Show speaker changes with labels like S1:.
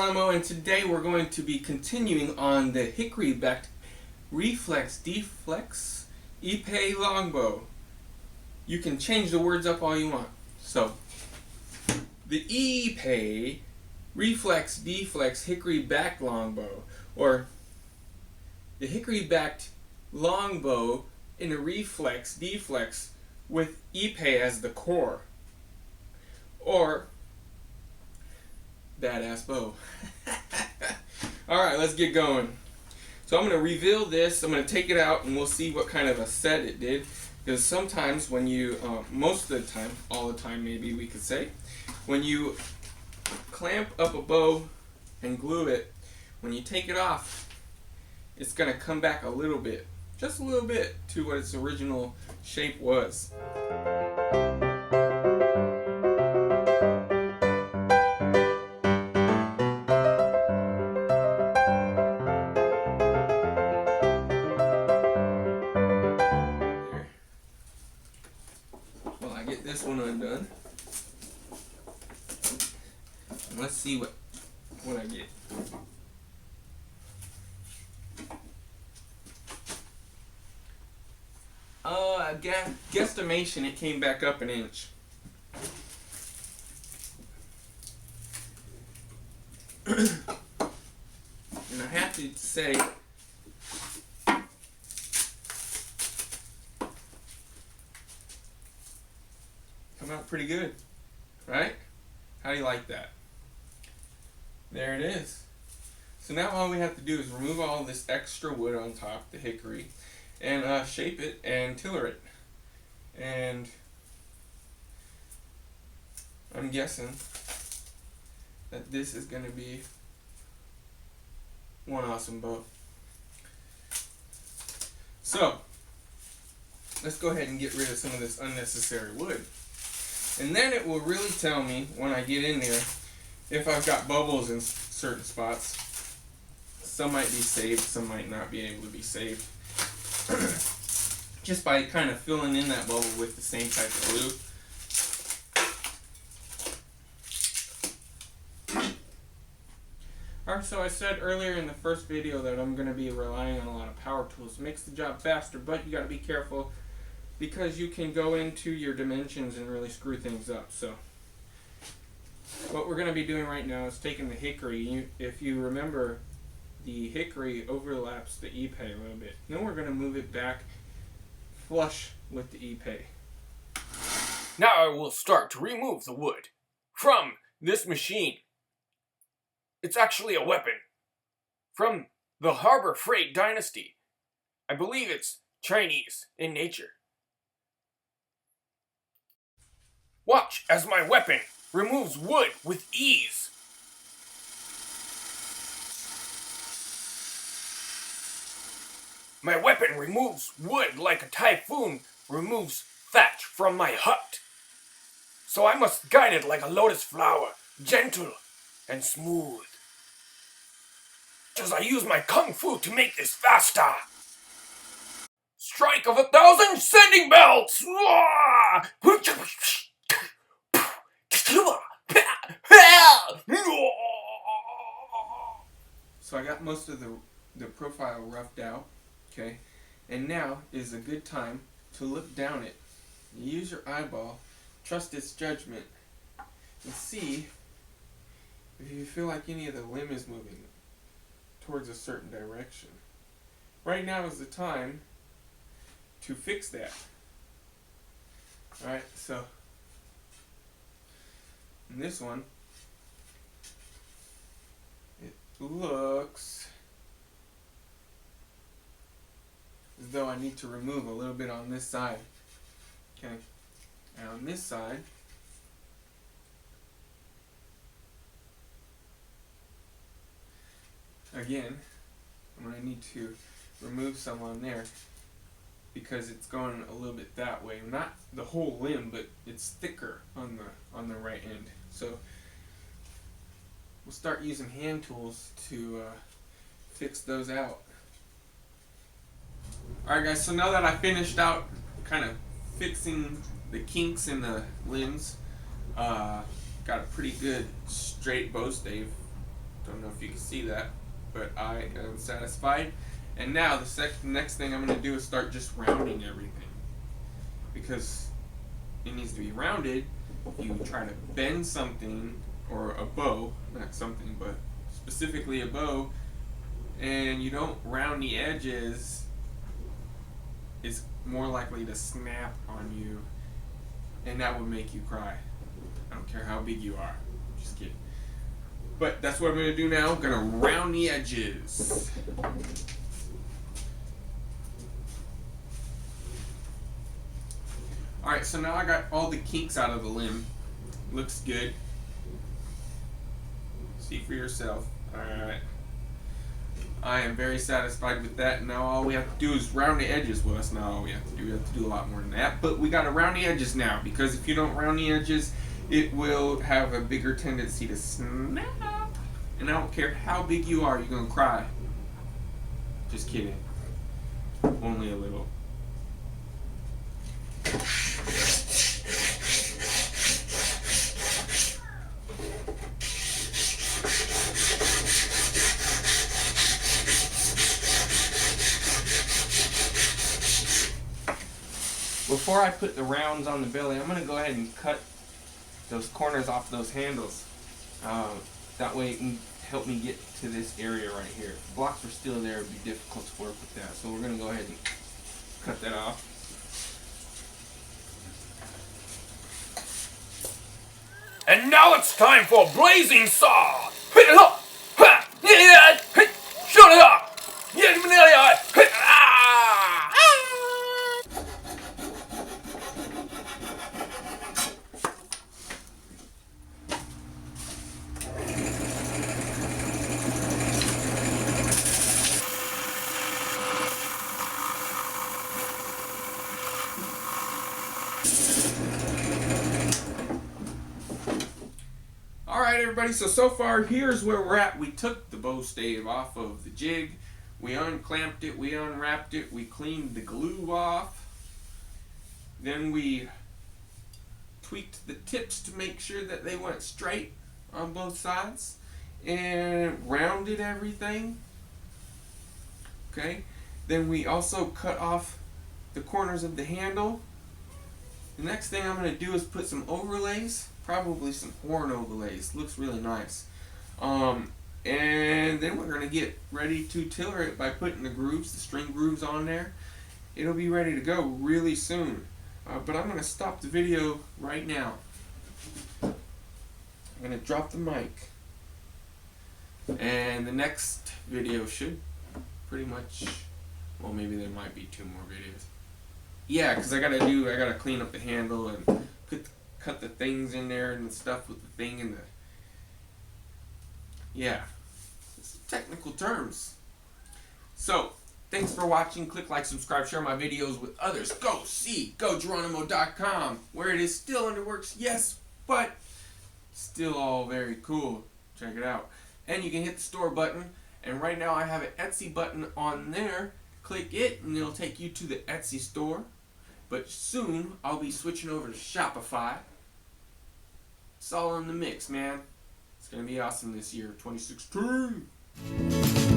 S1: Geronimo, and today we're going to be continuing on the hickory-backed reflex, deflex, epee longbow. You can change the words up all you want. So, the epee, reflex, deflex, hickory-backed longbow, or the hickory-backed longbow in a reflex, deflex, with epee as the core, or badass bow. Alright, let's get going. So I'm going to reveal this, I'm going to take it out, and we'll see what kind of a set it did. Because sometimes when you, most of the time, all the time maybe we could say, when you clamp up a bow and glue it, when you take it off, it's going to come back a little bit, just a little bit, to what its original shape was. Get this one undone. Let's see what I get. Guesstimation, it came back up an inch. And I have to say, come out pretty good, right? How do you like that? There it is. So now all we have to do is remove all this extra wood on top, the hickory, and shape it and tiller it. And I'm guessing that this is going to be one awesome bow. So let's go ahead and get rid of some of this unnecessary wood. And then it will really tell me when I get in there if I've got bubbles in certain spots. Some might be saved, some might not be able to be saved. Just by kind of filling in that bubble with the same type of glue. Alright, so I said earlier in the first video that I'm going to be relying on a lot of power tools. It makes the job faster, but you got to be careful, because you can go into your dimensions and really screw things up. So what we're going to be doing right now is taking the hickory. If you remember, the hickory overlaps the epee a little bit. Then we're going to move it back flush with the epee.
S2: Now I will start to remove the wood from this machine. It's actually a weapon from the Harbor Freight Dynasty. I believe it's Chinese in nature. Watch as my weapon removes wood with ease. My weapon removes wood like a typhoon removes thatch from my hut. So I must guide it like a lotus flower, gentle and smooth. As I use my kung fu to make this faster. Strike of 1,000 sending belts!
S1: So I got most of the profile roughed out, okay? And now is a good time to look down it. Use your eyeball, trust its judgment, and see if you feel like any of the limb is moving towards a certain direction. Right now is the time to fix that. Alright, so in this one, it looks as though I need to remove a little bit on this side. Okay, and on this side, again, I'm going to need to remove some on there because it's going a little bit that way. Not the whole limb, but it's thicker on the right end. So we'll start using hand tools to fix those out. Alright guys, so now that I finished out kind of fixing the kinks in the limbs, got a pretty good straight bow stave Don't know if you can see that, but I am satisfied. And now the next thing I'm going to do is start just rounding everything. Because it needs to be rounded. If you try to bend something, or a bow, not something, but specifically a bow, and you don't round the edges, it's more likely to snap on you, and that would make you cry. I don't care how big you are. Just kidding. But that's what I'm going to do now. I'm going to round the edges. Alright, so now I got all the kinks out of the limb. Looks good. See for yourself. Alright. I am very satisfied with that. Now all we have to do is round the edges. Well, that's not all we have to do. We have to do a lot more than that. But we got to round the edges now, because if you don't round the edges, it will have a bigger tendency to snap. And I don't care how big you are, you're going to cry. Just kidding. Only a little. Before I put the rounds on the belly, I'm going to go ahead and cut those corners off those handles. That way it can help me get to this area right here. If the blocks were still there, it would be difficult to work with that. So we're going to go ahead and cut that off.
S2: And now it's time for Blazing Saw! Shut it up!
S1: Alright everybody, so far here's where we're at. We took the bow stave off of the jig, we unclamped it, we unwrapped it, we cleaned the glue off, then we tweaked the tips to make sure that they went straight on both sides, and rounded everything. Okay, then we also cut off the corners of the handle. The next thing I'm going to do is put some overlays, probably some horn overlays. Looks really nice. And then we're going to get ready to tiller it by putting the grooves, the string grooves on there. It'll be ready to go really soon. But I'm going to stop the video right now. I'm going to drop the mic. And the next video should pretty much, well, maybe there might be 2 more videos. Yeah, because I gotta clean up the handle and cut the things in there and the stuff with the thing and the, yeah, it's technical terms. So, thanks for watching. Click like, subscribe, share my videos with others. Go see GoGeronimo.com, where it is still under works, yes, but still all very cool. Check it out. And you can hit the store button, and right now I have an Etsy button on there. Click it and it'll take you to the Etsy store. But soon I'll be switching over to Shopify. It's all in the mix, man. It's gonna be awesome this year, 2016.